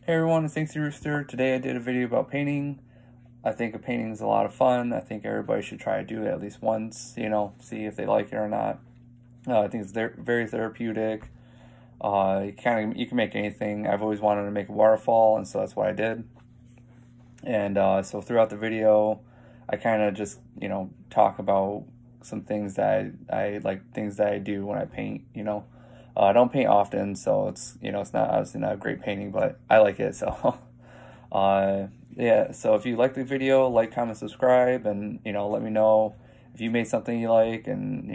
Hey everyone, it's Thanks Rooster. Today I did a video about painting. I think a painting is a lot of fun. I think everybody should try to do it at least once, see if they like it or not. I think it's very therapeutic. You can make anything. I've always wanted to make a waterfall, and so that's what I did. And so throughout the video, I kind of just talk about some things that I like, things that I do when I paint. I don't paint often, so it's not obviously not a great painting, but I like it. So yeah. So if you like the video, like, comment, subscribe, and let me know if you made something you like, and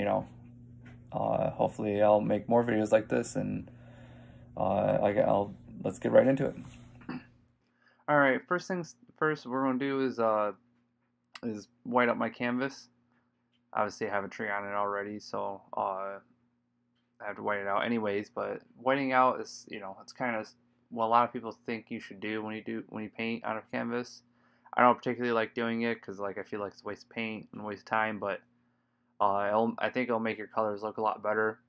hopefully I'll make more videos like this. And I'll let's get right into it. All right. First things first, what we're gonna do is white up my canvas. Obviously, I have a tree on it already, so I have to white it out anyways. But whiting out is, it's kind of what a lot of people think you should do when you paint on a canvas. I don't particularly like doing it because I feel like it's a waste of paint and a waste of time, but I think it'll make your colors look a lot better.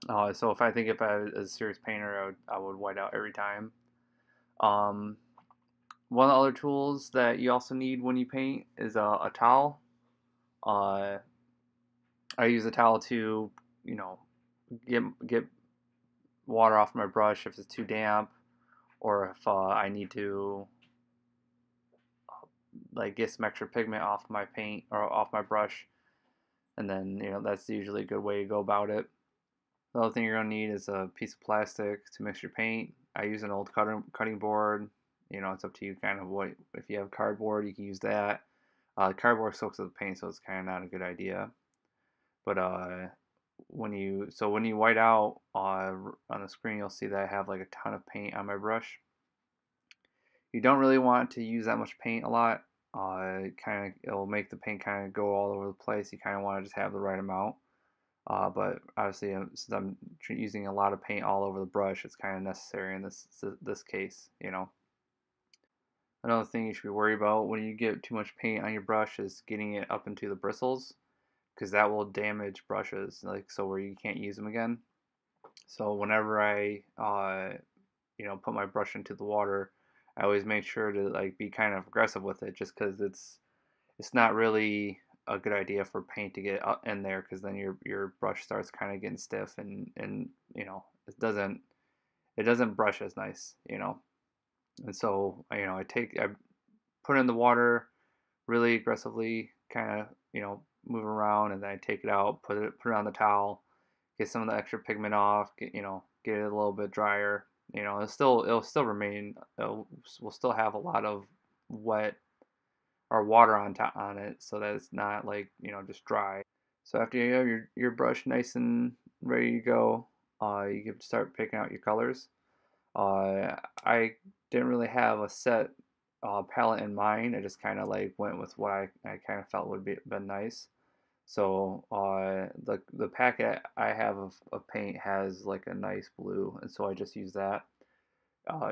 So if I was a serious painter, I would white out every time. Um, One of the other tools that you also need when you paint is a towel. Uh, I use a towel to, you know, get water off my brush if it's too damp, or if I need to get some extra pigment off my paint or off my brush, and then that's usually a good way to go about it. The other thing you're gonna need is a piece of plastic to mix your paint. I use an old cutting board. It's up to you kind of what, if you have cardboard, you can use that. Cardboard soaks up the paint, so it's kind of not a good idea. But when you white out on the screen, you'll see that I have like a ton of paint on my brush. You don't really want to use that much paint a lot. It'll make the paint kind of go all over the place. You kind of want to just have the right amount. But obviously, since I'm using a lot of paint all over the brush, it's kind of necessary in this case. Another thing you should be worried about when you get too much paint on your brush is getting it up into the bristles, because that will damage brushes, so where you can't use them again. So whenever I put my brush into the water, I always make sure to be kind of aggressive with it, just because it's not really a good idea for paint to get up in there, because then your brush starts kind of getting stiff, and it doesn't brush as nice. And so I put it in the water really aggressively, kind of move around, and then I take it out, put it on the towel, get some of the extra pigment off, get it a little bit drier. It'll still remain, we'll still have a lot of wet or water on it, so that it's not just dry. So after you have your brush nice and ready to go, you can start picking out your colors. I didn't really have a set palette in mind. I just kind of went with what I kind of felt would been nice. So the packet I have of paint has like a nice blue, and so I just use that.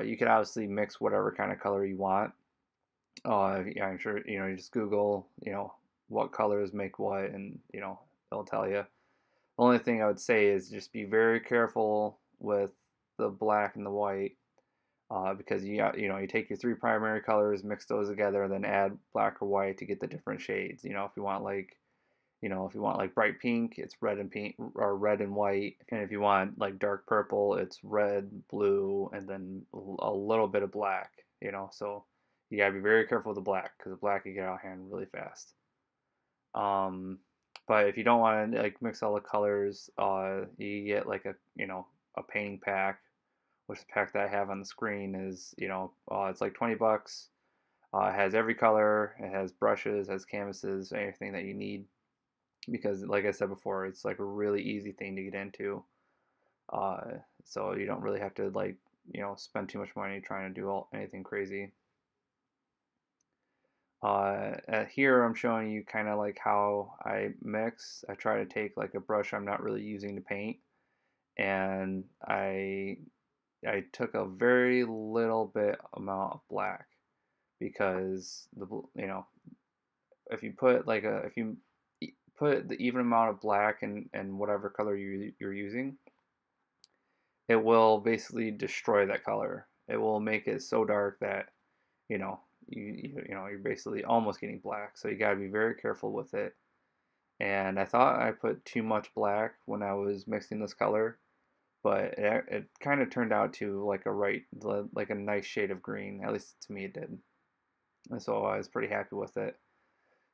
You can obviously mix whatever kind of color you want. Yeah, I'm sure you just Google what colors make what, and it'll tell you. The only thing I would say is just be very careful with the black and the white, because you take your three primary colors, mix those together, then add black or white to get the different shades. If you want like bright pink, it's red and pink, or red and white. And if you want like dark purple, it's red, blue, and then a little bit of black. So you gotta be very careful with the black, because the black can get out of hand really fast. Um, but if you don't want to mix all the colors, you get a painting pack, which the pack that I have on the screen is it's like $20. It has every color. It has brushes, has canvases, anything that you need, because like I said before, it's like a really easy thing to get into. So you don't really have to spend too much money trying to do anything crazy. Here I'm showing you kind of like how I mix. I try to take like a brush I'm not really using to paint, and I took a very little bit amount of black, because if you put if you put the even amount of black in whatever color you're using, it will basically destroy that color. it will make it so dark that you know you're basically almost getting black. So you got to be very careful with it. And I thought I put too much black when I was mixing this color, but it kind of turned out to like like a nice shade of green. At least to me it did. And so I was pretty happy with it.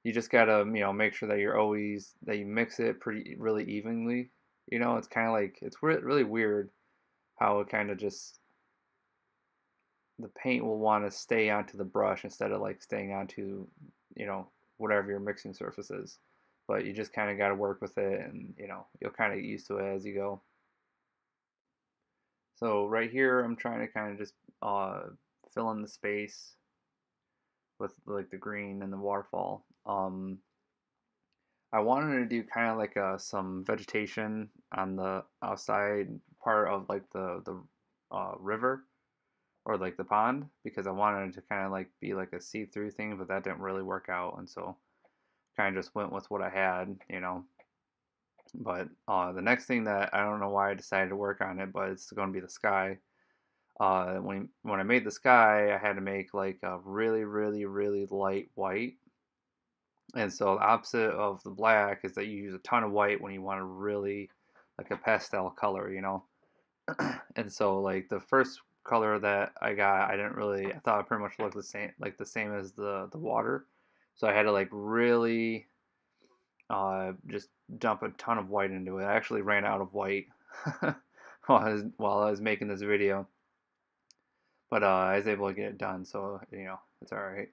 You just gotta make sure that you mix it pretty really evenly. It's kind of like it's really weird how it kind of just the paint will want to stay onto the brush instead of like staying onto you know whatever your mixing surface is. But you just kind of got to work with it, and you'll kind of get used to it as you go. So right here, I'm trying to kind of just fill in the space with like the green and the waterfall. I wanted to do kind of like some vegetation on the outside part of like the river or like the pond, because I wanted it to kind of like be like a see-through thing, but that didn't really work out, and so kind of just went with what I had. But the next thing that I don't know why I decided to work on it, but it's going to be the sky. When I made the sky, I had to make like a really really really light white, and so the opposite of the black is that you use a ton of white when you want to really like a pastel color. And so like the first color that I got, I thought it pretty much looked the same as the water, so I had to like really just dump a ton of white into it. I actually ran out of white while I was making this video, but I was able to get it done, so it's all right.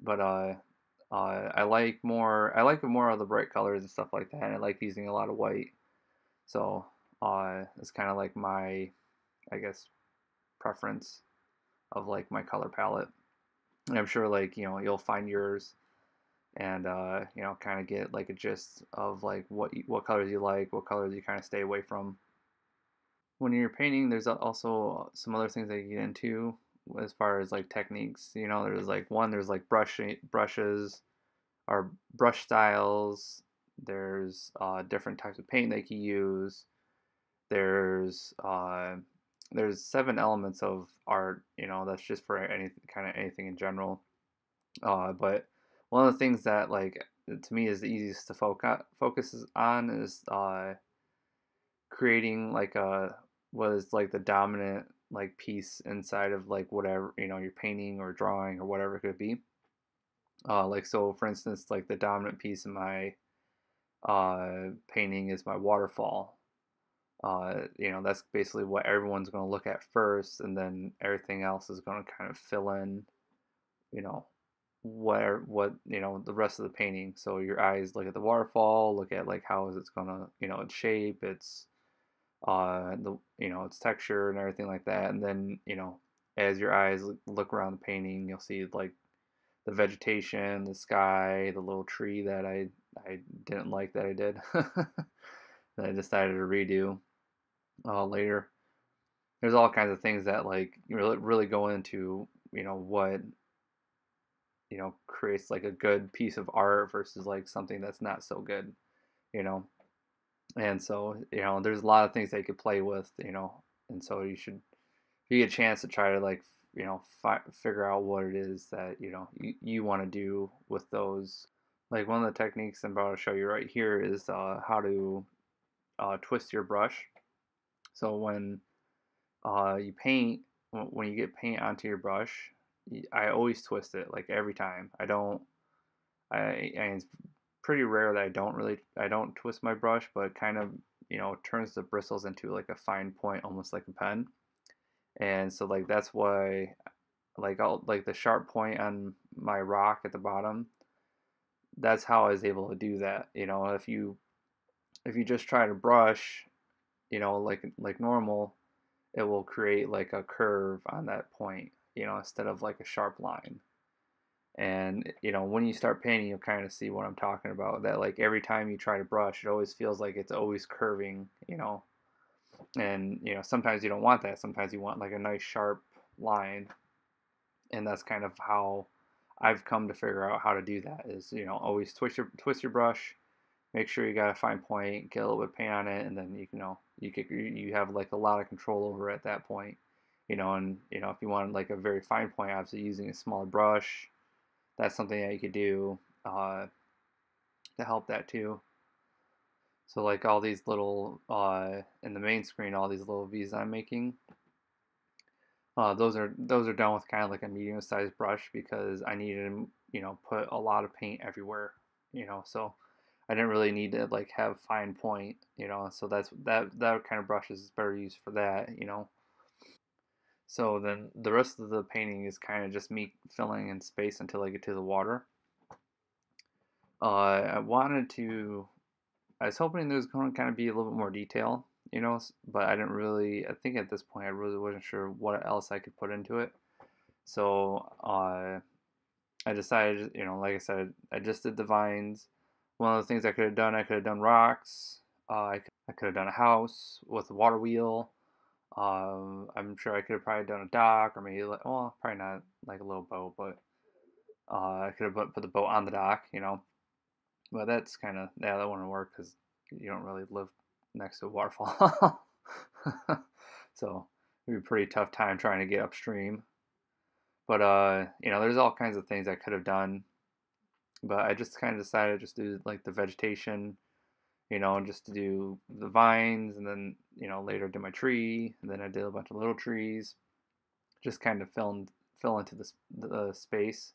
But I like more of the bright colors and stuff like that, and I like using a lot of white. So it's kind of like my, I guess, preference of like my color palette. And I'm sure like you'll find yours, and kind of get like a gist of like what colors you like, what colors you kind of stay away from. When you're painting, there's also some other things that you get into as far as like techniques. There's like brushes or brush styles. There's different types of paint that you can use. There's uh, there's 7 elements of art. That's just for anything in general. But one of the things that like to me is the easiest to focus on is creating like a what is like the dominant like piece inside of like whatever you're painting or drawing or whatever it could be. Like so, for instance, like the dominant piece in my painting is my waterfall. That's basically what everyone's going to look at first, and then everything else is going to kind of fill in, you know, what the rest of the painting. So your eyes look at the waterfall, look at like how is it's gonna its shape, its the its texture and everything like that, and then as your eyes look around the painting, you'll see like the vegetation, the sky, the little tree that I didn't like that I did that I decided to redo later. There's all kinds of things that like really go into what creates like a good piece of art versus like something that's not so good, you know. And so there's a lot of things they could play with, and so if you get a chance to try to like figure out what it is that you want to do with those. Like one of the techniques I'm about to show you right here is how to twist your brush. So you paint, when you get paint onto your brush, I always twist it like every time. I don't. It's pretty rare that I don't twist my brush, but kind of turns the bristles into like a fine point, almost like a pen. And so like that's why like I'll like the sharp point on my rock at the bottom. That's how I was able to do that. If you just try to brush, like normal, it will create like a curve on that point, instead of like a sharp line. And when you start painting, you'll kind of see what I'm talking about. That like every time you try to brush, it always feels like it's always curving. And sometimes you don't want that. Sometimes you want like a nice sharp line, and that's kind of how I've come to figure out how to do that. Is always twist your brush, make sure you got a fine point, get a little bit of paint on it, and then you have like a lot of control over it at that point. And if you wanted like a very fine point, obviously using a smaller brush, that's something that you could do uh, to help that too. So like all these little in the main screen, all these little V's I'm making, those are done with kind of like a medium sized brush because I needed to put a lot of paint everywhere, so I didn't really need to like have fine point, so that kind of brush is better used for that. So then the rest of the painting is kind of just me filling in space until I get to the water. I wanted to. I was hoping there was going to kind of be a little bit more detail, but I didn't really. I think at this point I really wasn't sure what else I could put into it. So I decided, like I said, I just did the vines. One of the things I could have done rocks. I could have done a house with a water wheel. I'm sure I could have probably done a dock or maybe like, well, probably not like a little boat, but I could have put the boat on the dock. But that's kind of, yeah, that wouldn't work because you don't really live next to a waterfall. So it'd be a pretty tough time trying to get upstream. But there's all kinds of things I could have done. But I just kind of decided just to do like the vegetation, just to do the vines, and then later did my tree, and then I did a bunch of little trees, just kind of fill into the space.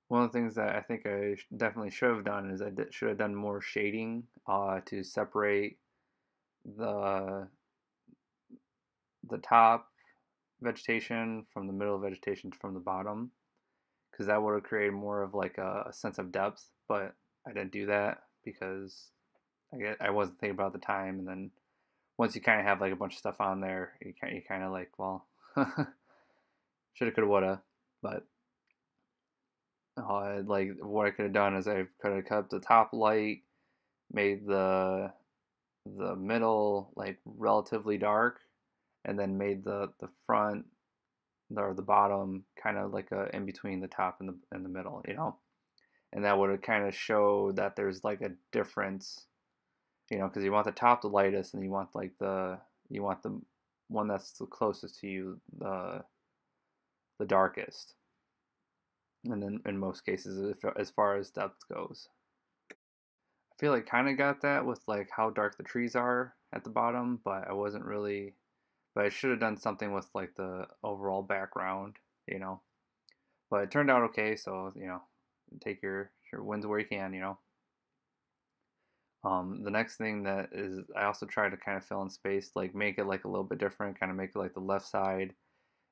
One of the things that I think I definitely should have done is should have done more shading to separate the the top vegetation from the middle vegetation from the bottom, because that would have created more of like a sense of depth. But I didn't do that because I wasn't thinking about the time, and then once you kind of have like a bunch of stuff on there, you kind of like, well, shoulda, coulda, woulda. But like what I could have done is I could have kept the top light, made the middle like relatively dark, and then made the front or the bottom kind of like a in between the top and the middle. And that would have kind of showed that there's like a difference, because you want the top the lightest, and you want the one that's the closest to you the darkest, and then in most cases, as far as depth goes. I feel like kind of got that with like how dark the trees are at the bottom, but I wasn't really. But I should have done something with like the overall background, you know. But it turned out okay, so take your wins where you can. The next thing that is, I also try to kind of fill in space, like make it like a little bit different, kind of make it like the left side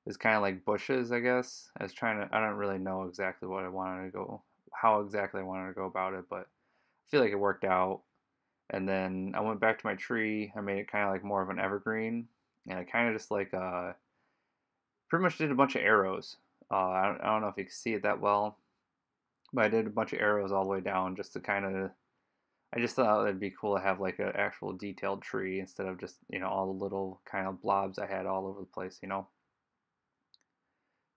is kind of like bushes, I guess. I don't really know exactly what I wanted to go, how exactly I wanted to go about it, but I feel like it worked out. And then I went back to my tree. I made it kind of like more of an evergreen, and I kind of just like pretty much did a bunch of arrows. I don't know if you can see it that well, but I did a bunch of arrows all the way down just to kind of. I just thought it'd be cool to have like an actual detailed tree instead of just all the little kind of blobs I had all over the place.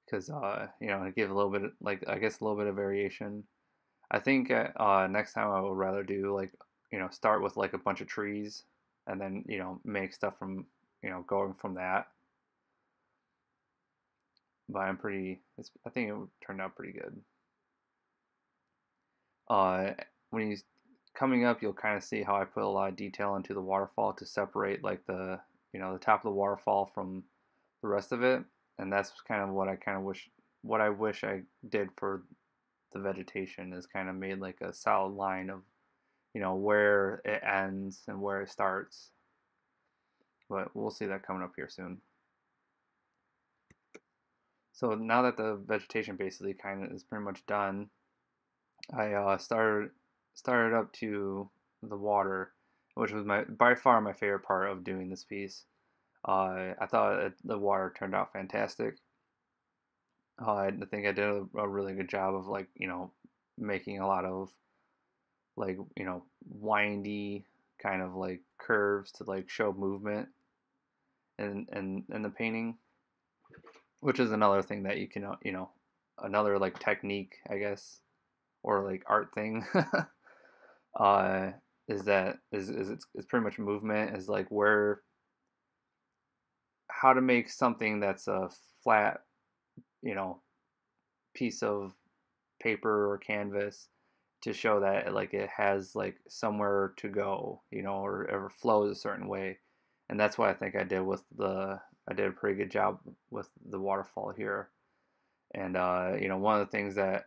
Because to give a little bit like I guess a little bit of variation. I think next time I would rather do like start with like a bunch of trees and then make stuff from going from that. But I think it turned out pretty good. When he's coming up, you'll kind of see how I put a lot of detail into the waterfall to separate like the top of the waterfall from the rest of it, and that's kind of what I wish I did for the vegetation is kind of made like a solid line of where it ends and where it starts. But we'll see that coming up here soon. So now that the vegetation basically kind of is pretty much done, I started up to the water, which was my by far my favorite part of doing this piece. I thought the water turned out fantastic. I think I did a really good job of like making a lot of like windy kind of like curves to like show movement in the painting, which is another thing that you can another like technique, I guess, or like art thing. uh, is it's pretty much movement is like how to make something that's a flat, you know, piece of paper or canvas to show that like it has like somewhere to go, or flows a certain way. And that's what I think I did a pretty good job with the waterfall here. And one of the things that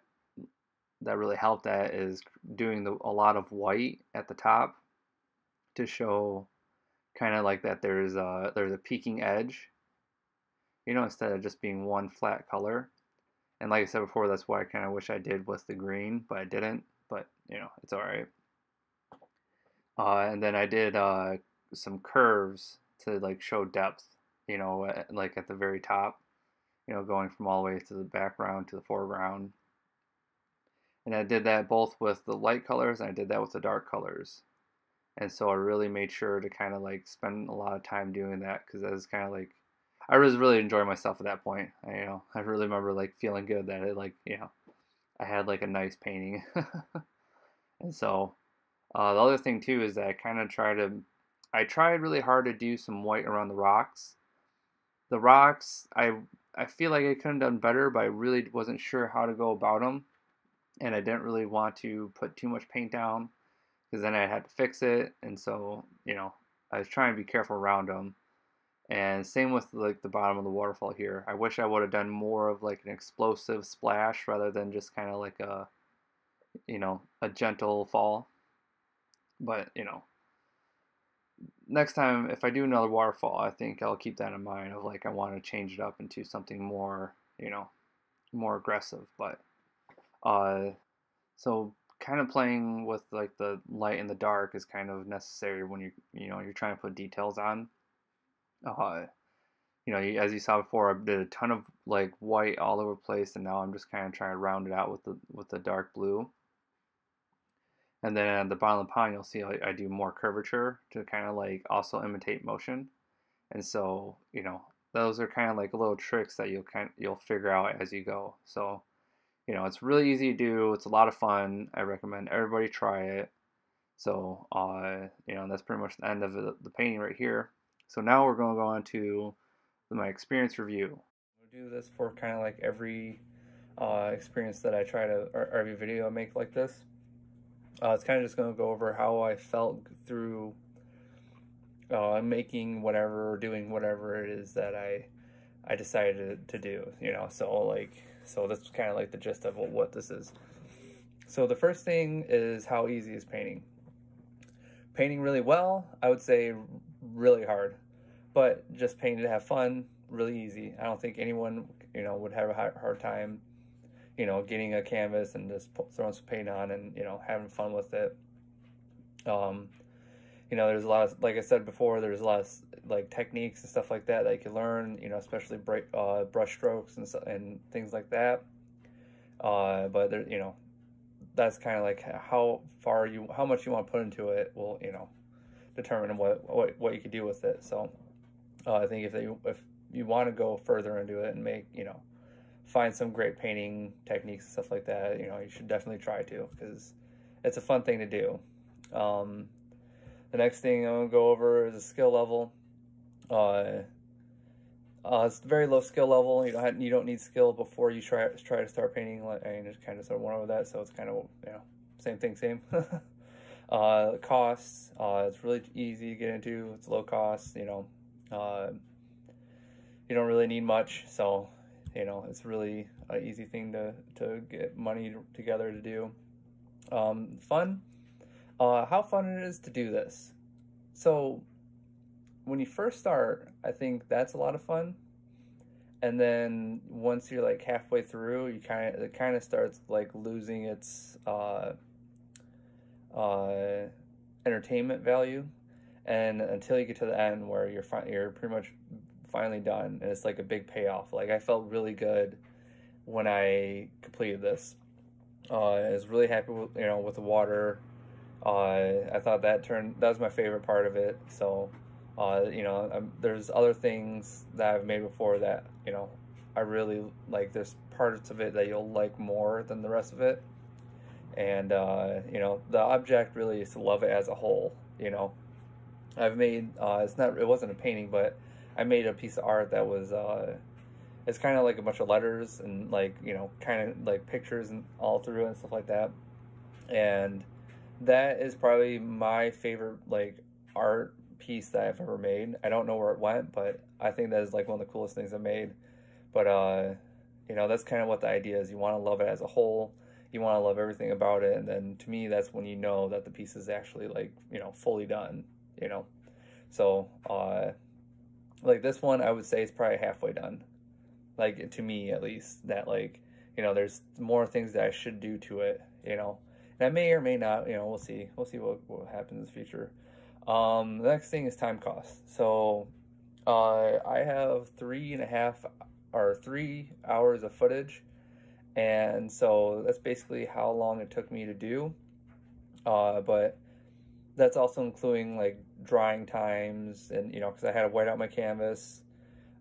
really helped that is doing a lot of white at the top to show kind of like that there's a peaking edge, instead of just being one flat color. And like I said before, that's what I kind of wish I did with the green, but I didn't. But it's all right. And then I did some curves to like show depth, like at the very top, going from all the way to the background to the foreground. And I did that both with the light colors and I did that with the dark colors. And so I really made sure to kind of like spend a lot of time doing that because that was kind of like I was really enjoying myself at that point. I really remember like feeling good that it like I had like a nice painting. And so the other thing too is that I tried really hard to do some white around the rocks. The rocks I feel like I could have done better, but I really wasn't sure how to go about them, and I didn't really want to put too much paint down because then I had to fix it, and so I was trying to be careful around them. And same with like the bottom of the waterfall here. I wish I would have done more of like an explosive splash rather than just kind of like a gentle fall. But next time if I do another waterfall, I think I'll keep that in mind of like I want to change it up into something more, more aggressive. But so kind of playing with like the light and the dark is kind of necessary when you're trying to put details on. Uh, as you saw before, I did a ton of like white all over the place, and now I'm just kind of trying to round it out with the dark blue. And then at the bottom of the pond, you'll see I do more curvature to kind of like also imitate motion. And so those are kind of like little tricks that you'll figure out as you go. So it's really easy to do. It's a lot of fun. I recommend everybody try it. So that's pretty much the end of the painting right here. So now we're going to go on to my experience review. I'm gonna do this for kind of like every experience that I try to, or every video I make like this. It's kind of just going to go over how I felt through making whatever or doing whatever it is that I decided to do. So that's kind of like the gist of what this is. So the first thing is how easy is painting. Painting really well, I would say really hard, but just painting to have fun, really easy. I don't think anyone would have a hard time getting a canvas and just throwing some paint on and having fun with it. There's a lot of, like I said before, there's a lot of like techniques and stuff like that you can learn, especially brush strokes and things like that. But there, that's kind of like how much you want to put into it will determine what you can do with it. So I think if you want to go further into it and make find some great painting techniques and stuff like that, you should definitely try to, because it's a fun thing to do. The next thing I'm going to go over is a skill level. It's a very low skill level. You don't need skill before you try to start painting. I just kind of sort of went over that, so it's kind of same thing, same. Costs. It's really easy to get into. It's low cost. You don't really need much, so it's really an easy thing to get money together to do. Fun. How fun it is to do this. So when you first start, I think that's a lot of fun. And then once you're like halfway through, it kind of starts like losing its entertainment value. And until you get to the end where you're pretty much finally done, and it's like a big payoff. Like I felt really good when I completed this. I was really happy with with the water. I thought that was my favorite part of it. So there's other things that I've made before that I really like. There's parts of it that you'll like more than the rest of it, and the object really is to love it as a whole. I've made it wasn't a painting, but I made a piece of art that was it's kind of like a bunch of letters and like, you know, kind of like pictures and all through it and stuff like that. And that is probably my favorite like art piece that I've ever made. I don't know where it went, but I think that is like one of the coolest things I made. But you know, that's kind of what the idea is. You want to love it as a whole. You want to love everything about it, and then to me, that's when you know that the piece is actually like, you know, fully done. You know, so like this one, I would say it's probably halfway done. Like to me, at least, that like, you know, there's more things that I should do to it. You know, and I may or may not. You know, we'll see. We'll see what happens in the future. The next thing is time cost. So I have 3 hours of footage, and so that's basically how long it took me to do. But that's also including like drying times, and you know, because I had to white out my canvas,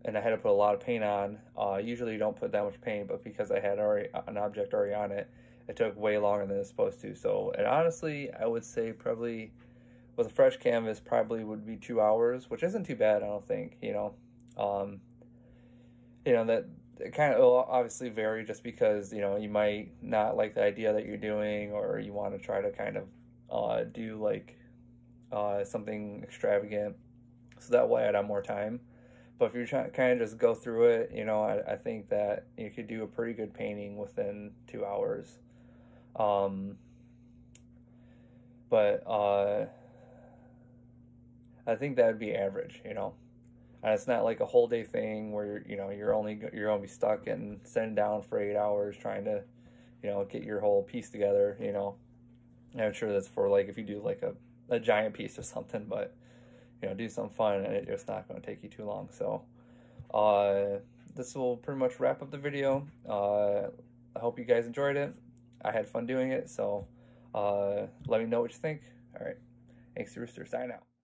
and I had to put a lot of paint on. Usually you don't put that much paint, but because I had already an object already on it, it took way longer than it's supposed to. So, and honestly, I would say probably with a fresh canvas probably would be 2 hours, which isn't too bad, I don't think. Um, you know that it kind of will obviously vary just because you know you might not like the idea that you're doing, or you want to try to kind of do like something extravagant, so that way I'd have more time. But if you're trying to kind of just go through it, you know, I think that you could do a pretty good painting within 2 hours. Um, but I think that would be average, you know. And it's not like a whole day thing where you know you're gonna be stuck and sitting down for 8 hours trying to, you know, get your whole piece together. You know, and I'm sure that's for like if you do like a giant piece or something, but you know, do something fun and it's not going to take you too long. So, this will pretty much wrap up the video. I hope you guys enjoyed it. I had fun doing it. So, let me know what you think. All right, thanks, Rooster. Sign out.